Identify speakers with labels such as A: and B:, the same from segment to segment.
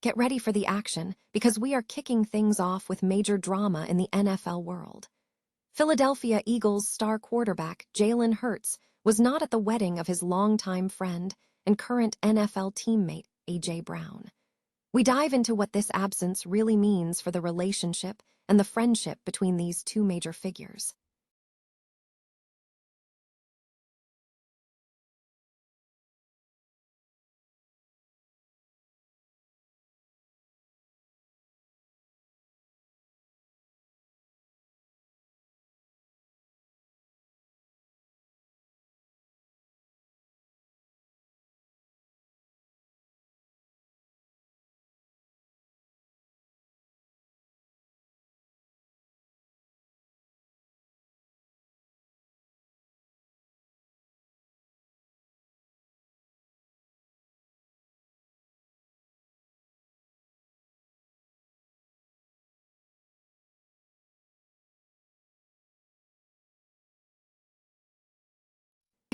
A: Get ready for the action, because we are kicking things off with major drama in the NFL world. Philadelphia Eagles star quarterback Jalen Hurts was not at the wedding of his longtime friend and current NFL teammate A.J. Brown. We dive into what this absence really means for the relationship and the friendship between these two major figures.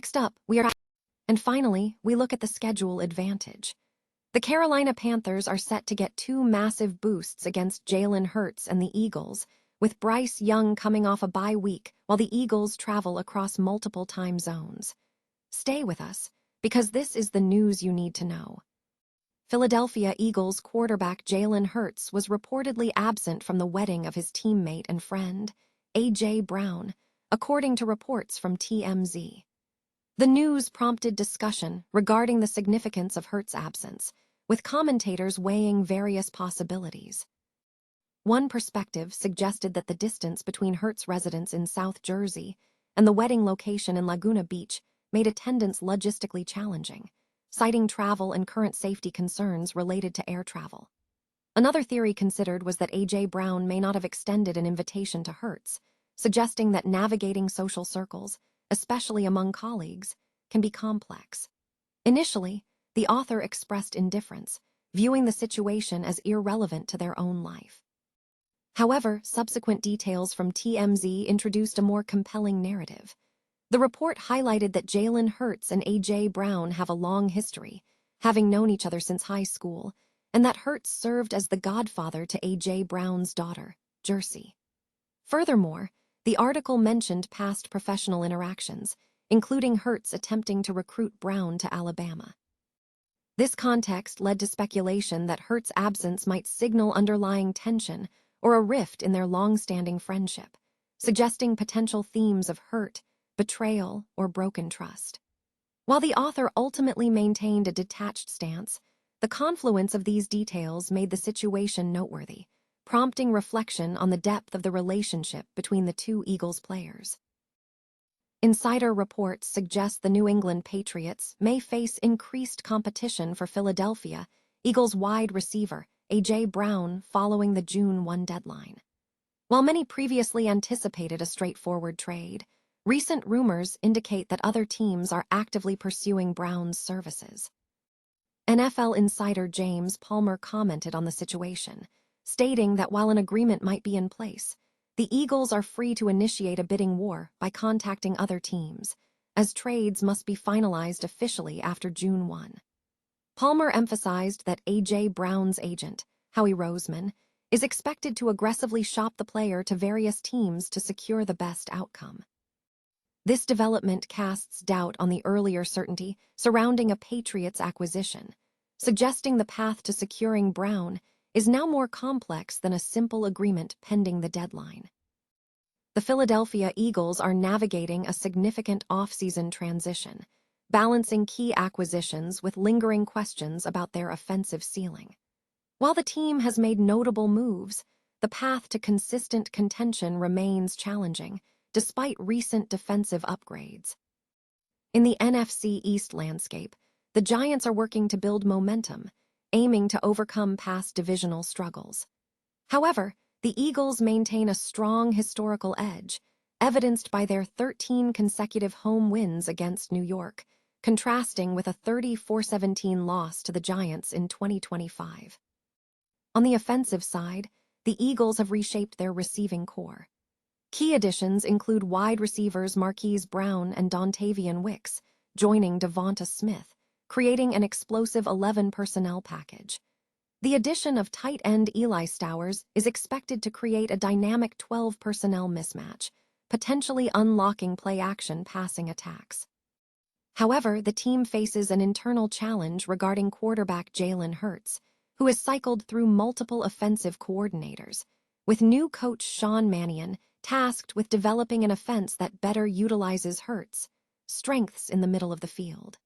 A: Next up, and finally, we look at the schedule advantage. The Carolina Panthers are set to get two massive boosts against Jalen Hurts and the Eagles, with Bryce Young coming off a bye week while the Eagles travel across multiple time zones. Stay with us, because this is the news you need to know. Philadelphia Eagles quarterback Jalen Hurts was reportedly absent from the wedding of his teammate and friend, A.J. Brown, according to reports from TMZ. The news prompted discussion regarding the significance of Hurts' absence, with commentators weighing various possibilities. One perspective suggested that the distance between Hurts' residence in South Jersey and the wedding location in Laguna Beach made attendance logistically challenging, citing travel and current safety concerns related to air travel. Another theory considered was that A.J. Brown may not have extended an invitation to Hurts, suggesting that navigating social circles, especially among colleagues, can be complex. Initially, the author expressed indifference, viewing the situation as irrelevant to their own life. However, subsequent details from TMZ introduced a more compelling narrative. The report highlighted that Jalen Hurts and A.J. Brown have a long history, having known each other since high school, and that Hurts served as the godfather to A.J. Brown's daughter, Jersey. Furthermore, the article mentioned past professional interactions, including Hurts attempting to recruit Brown to Alabama. This context led to speculation that Hurts' absence might signal underlying tension or a rift in their long-standing friendship, suggesting potential themes of hurt, betrayal, or broken trust. While the author ultimately maintained a detached stance, the confluence of these details made the situation noteworthy, prompting reflection on the depth of the relationship between the two Eagles players. Insider reports suggest the New England Patriots may face increased competition for Philadelphia Eagles wide receiver A.J. Brown following the June 1 deadline. While many previously anticipated a straightforward trade, recent rumors indicate that other teams are actively pursuing Brown's services. NFL insider James Palmer commented on the situation, stating that while an agreement might be in place, the Eagles are free to initiate a bidding war by contacting other teams, as trades must be finalized officially after June 1. Palmer emphasized that A.J. Brown's agent, Howie Roseman, is expected to aggressively shop the player to various teams to secure the best outcome. This development casts doubt on the earlier certainty surrounding a Patriots acquisition, suggesting the path to securing Brown is now more complex than a simple agreement pending the deadline. The Philadelphia Eagles are navigating a significant offseason transition, balancing key acquisitions with lingering questions about their offensive ceiling. While the team has made notable moves, the path to consistent contention remains challenging, despite recent defensive upgrades. In the NFC East landscape, the Giants are working to build momentum, aiming to overcome past divisional struggles. However, the Eagles maintain a strong historical edge, evidenced by their 13 consecutive home wins against New York, contrasting with a 34-17 loss to the Giants in 2025. On the offensive side, the Eagles have reshaped their receiving core. Key additions include wide receivers Marquise Brown and Dontavian Wicks, joining Devonta Smith, creating an explosive 11 personnel package. The addition of tight end Eli Stowers is expected to create a dynamic 12 personnel mismatch, potentially unlocking play-action passing attacks. However, the team faces an internal challenge regarding quarterback Jalen Hurts, who has cycled through multiple offensive coordinators, with new coach Sean Mannion tasked with developing an offense that better utilizes Hurts' strengths in the middle of the field.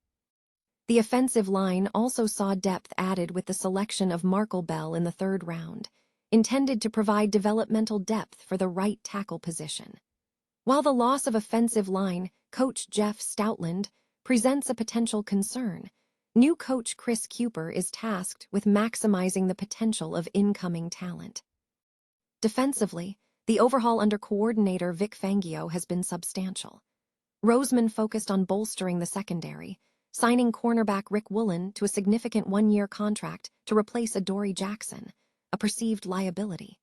A: The offensive line also saw depth added with the selection of Markel Bell in the 3rd round, intended to provide developmental depth for the right tackle position. While the loss of offensive line coach Jeff Stoutland presents a potential concern, new coach Chris Cooper is tasked with maximizing the potential of incoming talent. Defensively, the overhaul under coordinator Vic Fangio has been substantial. Roseman focused on bolstering the secondary, signing cornerback Rick Woolen to a significant 1-year contract to replace Adoree Jackson, a perceived liability.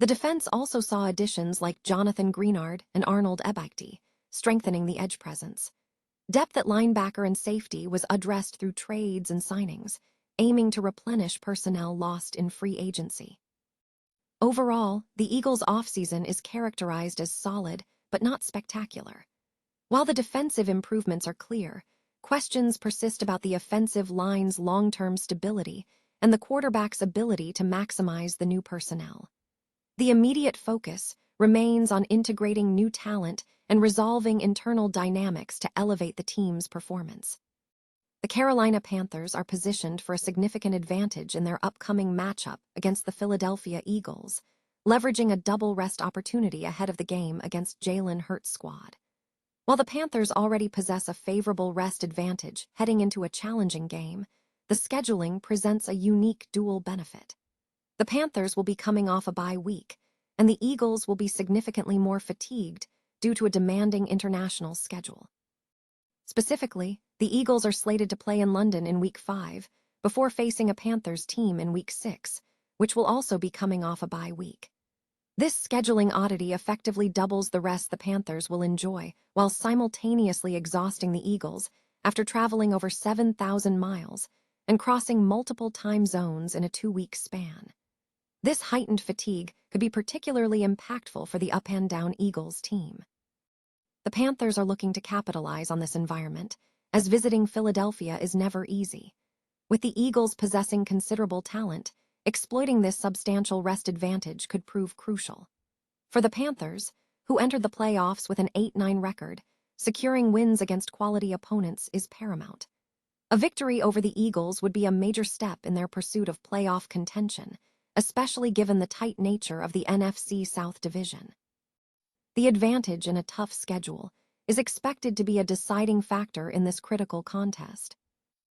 A: The defense also saw additions like Jonathan Greenard and Arnold Ebiketie, strengthening the edge presence. Depth at linebacker and safety was addressed through trades and signings, aiming to replenish personnel lost in free agency. Overall, the Eagles' offseason is characterized as solid but not spectacular. While the defensive improvements are clear, questions persist about the offensive line's long-term stability and the quarterback's ability to maximize the new personnel. The immediate focus remains on integrating new talent and resolving internal dynamics to elevate the team's performance. The Carolina Panthers are positioned for a significant advantage in their upcoming matchup against the Philadelphia Eagles, leveraging a double rest opportunity ahead of the game against Jalen Hurts' squad. While the Panthers already possess a favorable rest advantage heading into a challenging game, the scheduling presents a unique dual benefit. The Panthers will be coming off a bye week, and the Eagles will be significantly more fatigued due to a demanding international schedule. Specifically, the Eagles are slated to play in London in Week 5 before facing a Panthers team in Week 6, which will also be coming off a bye week. This scheduling oddity effectively doubles the rest the Panthers will enjoy while simultaneously exhausting the Eagles after traveling over 7,000 miles and crossing multiple time zones in a 2-week span. This heightened fatigue could be particularly impactful for the up-and-down Eagles team. The Panthers are looking to capitalize on this environment, as visiting Philadelphia is never easy. With the Eagles possessing considerable talent, exploiting this substantial rest advantage could prove crucial. For the Panthers, who entered the playoffs with an 8-9 record, securing wins against quality opponents is paramount. A victory over the Eagles would be a major step in their pursuit of playoff contention, especially given the tight nature of the NFC South Division. The advantage in a tough schedule is expected to be a deciding factor in this critical contest.